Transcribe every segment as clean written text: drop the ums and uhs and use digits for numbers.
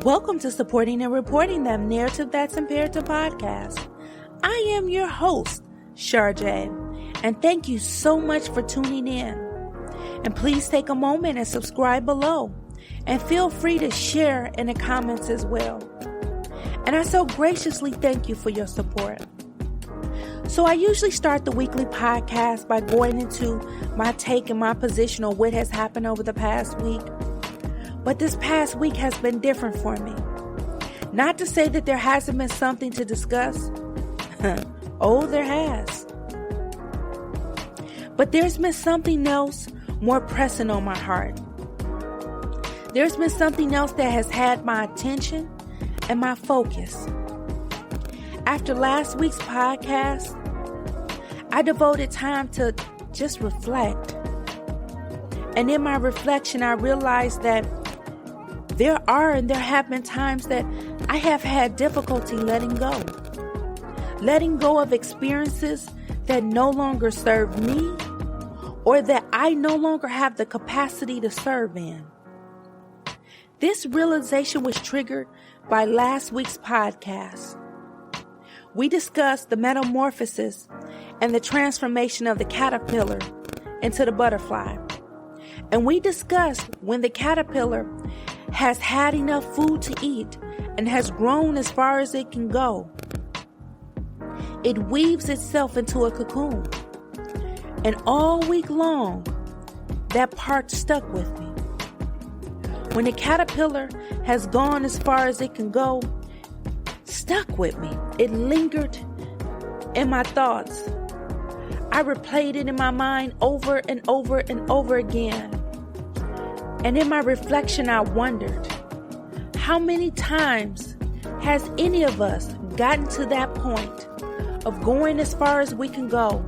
Welcome to Supporting and Reporting Them Narrative That's Imperative podcast. I am your host, Char, and thank you so much for tuning in. And please take a moment and subscribe below, and feel free to share in the comments as well. And I so graciously thank you for your support. So I usually start the weekly podcast by going into my take and my position on what has happened over the past week. But this past week has been different for me. Not to say that there hasn't been something to discuss. Oh, there has. But there's been something else more pressing on my heart. There's been something else that has had my attention and my focus. After last week's podcast, I devoted time to just reflect. And in my reflection, I realized that there have been times that I have had difficulty letting go. Letting go of experiences that no longer serve me or that I no longer have the capacity to serve in. This realization was triggered by last week's podcast. We discussed the metamorphosis and the transformation of the caterpillar into the butterfly. And we discussed when the caterpillar has had enough food to eat and has grown as far as it can go. It weaves itself into a cocoon. And all week long, that part stuck with me. When the caterpillar has gone as far as it can go, stuck with me. It lingered in my thoughts. I replayed it in my mind over and over and over again. And in my reflection, I wondered, how many times has any of us gotten to that point of going as far as we can go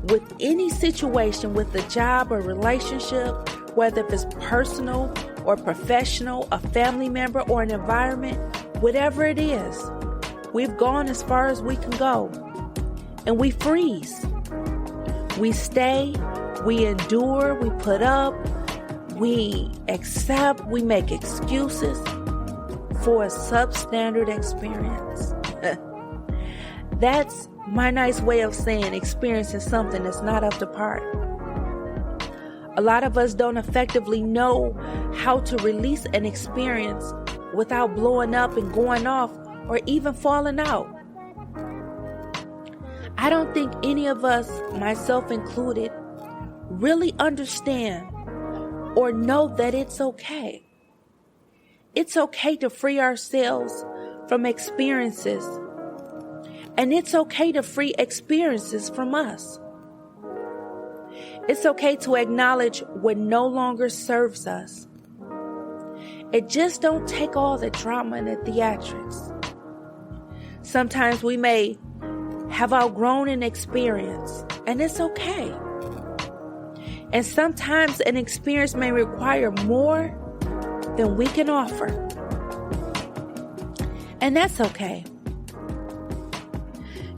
with any situation, with a job or relationship, whether it's personal or professional, a family member or an environment, whatever it is, we've gone as far as we can go and we freeze. We stay, we endure, we put up, we accept, we make excuses for a substandard experience. That's my nice way of saying experiencing something that's not up to par. A lot of us don't effectively know how to release an experience without blowing up and going off or even falling out. I don't think any of us, myself included, really understand or know that it's okay. It's okay to free ourselves from experiences. And it's okay to free experiences from us. It's okay to acknowledge what no longer serves us. It just don't take all the drama and the theatrics. Sometimes we may have outgrown an experience, and it's okay. And sometimes an experience may require more than we can offer. And that's okay.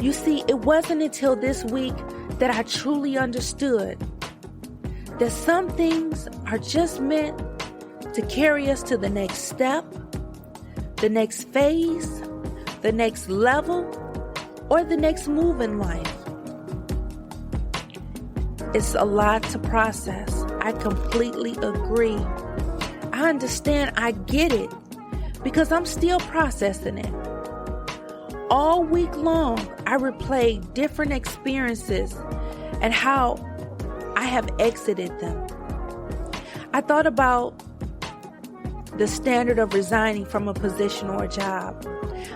You see, it wasn't until this week that I truly understood that some things are just meant to carry us to the next step, the next phase, the next level, or the next move in life. It's a lot to process. I completely agree. I understand. I get it because I'm still processing it. All week long, I replayed different experiences and how I have exited them. I thought about the standard of resigning from a position or a job.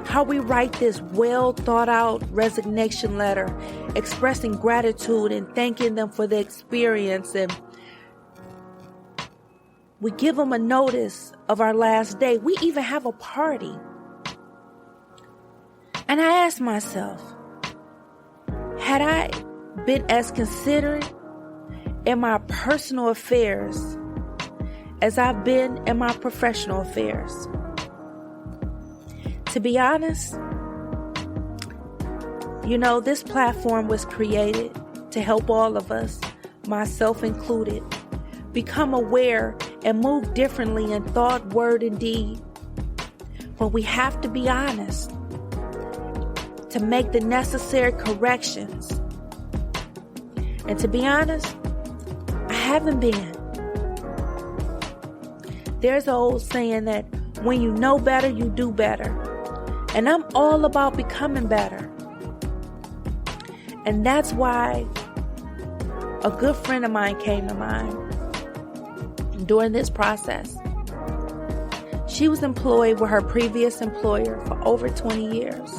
How we write this well thought out resignation letter, expressing gratitude and thanking them for the experience. And we give them a notice of our last day. We even have a party. And I asked myself, had I been as considerate in my personal affairs as I've been in my professional affairs? To be honest, this platform was created to help all of us, myself included, become aware and move differently in thought, word, and deed. but we have to be honest to make the necessary corrections. And to be honest, I haven't been. There's an old saying that when you know better, you do better. And I'm all about becoming better. And that's why a good friend of mine came to mind during this process. She was employed with her previous employer for over 20 years.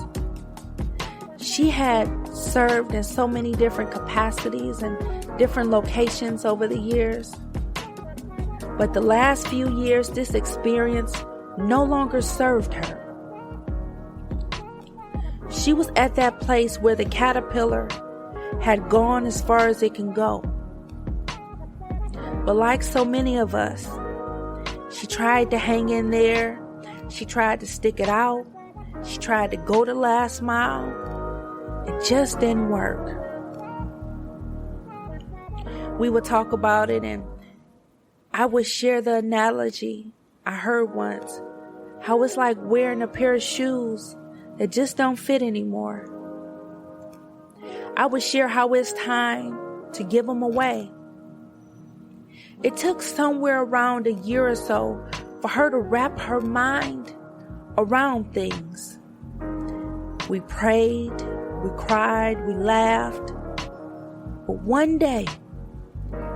She had served in so many different capacities and different locations over the years. But the last few years, this experience no longer served her. She was at that place where the caterpillar had gone as far as it can go. But like so many of us, she tried to hang in there. She tried to stick it out. She tried to go the last mile. It just didn't work. We would talk about it, and I would share the analogy I heard once, how it's like wearing a pair of shoes that just don't fit anymore. I would share how it's time to give them away. It took somewhere around a year or so for her to wrap her mind around things. We prayed, we cried, we laughed. But one day,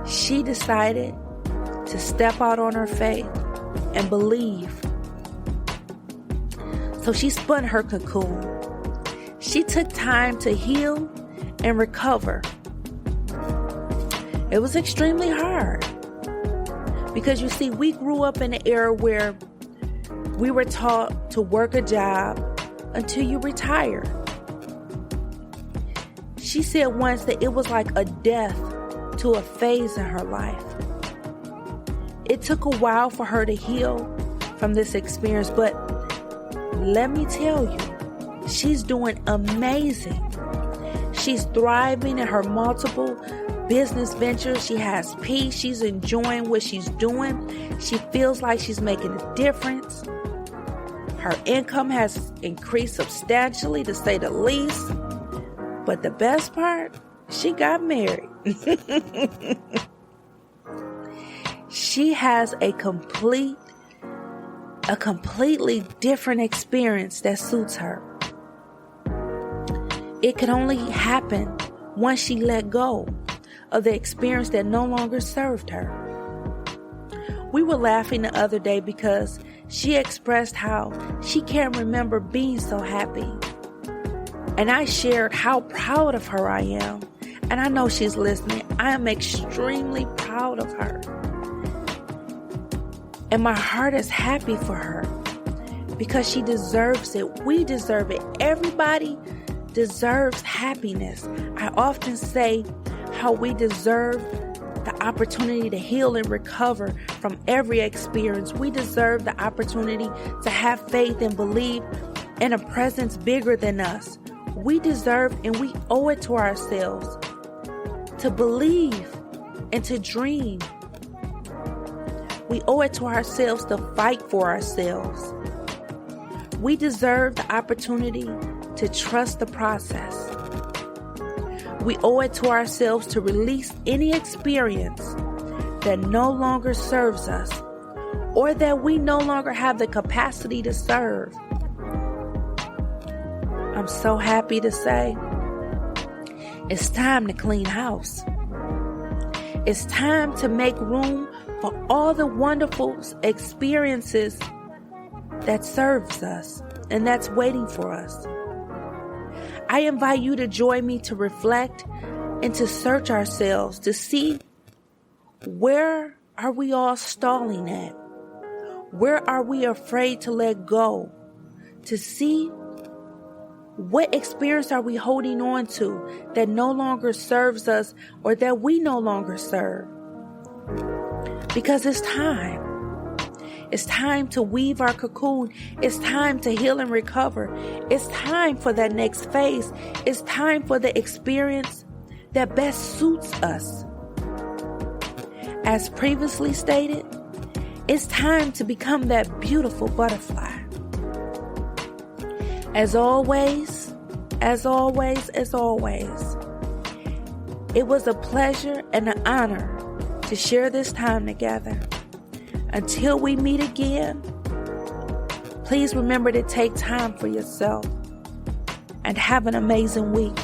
she decided to step out on her faith and believe. So she spun her cocoon. She took time to heal and recover. It was extremely hard because you see, we grew up in an era where we were taught to work a job until you retire. She said once that it was like a death to a phase in her life. It took a while for her to heal from this experience, but let me tell you, she's doing amazing. She's thriving in her multiple business ventures. She has peace. She's enjoying what she's doing. She feels like she's making a difference. Her income has increased substantially, to say the least. But the best part, she got married. She has a completely different experience that suits her. It could only happen once she let go of the experience that no longer served her. We were laughing the other day because she expressed how she can't remember being so happy. And I shared how proud of her I am. And I know she's listening. I am extremely proud of her. And my heart is happy for her because she deserves it. We deserve it. Everybody deserves happiness. I often say how we deserve the opportunity to heal and recover from every experience. We deserve the opportunity to have faith and believe in a presence bigger than us. We deserve and we owe it to ourselves to believe and to dream. We owe it to ourselves to fight for ourselves. We deserve the opportunity to trust the process. We owe it to ourselves to release any experience that no longer serves us or that we no longer have the capacity to serve. I'm so happy to say it's time to clean house. It's time to make room for all the wonderful experiences that serves us and that's waiting for us. I invite you to join me to reflect and to search ourselves to see where are we all stalling at? Where are we afraid to let go? To see what experience are we holding on to that no longer serves us or that we no longer serve? Because it's time. It's time to weave our cocoon. It's time to heal and recover. It's time for that next phase. It's time for the experience that best suits us. As previously stated, it's time to become that beautiful butterfly. As always, it was a pleasure and an honor to share this time together. Until we meet again, please remember to take time for yourself and have an amazing week.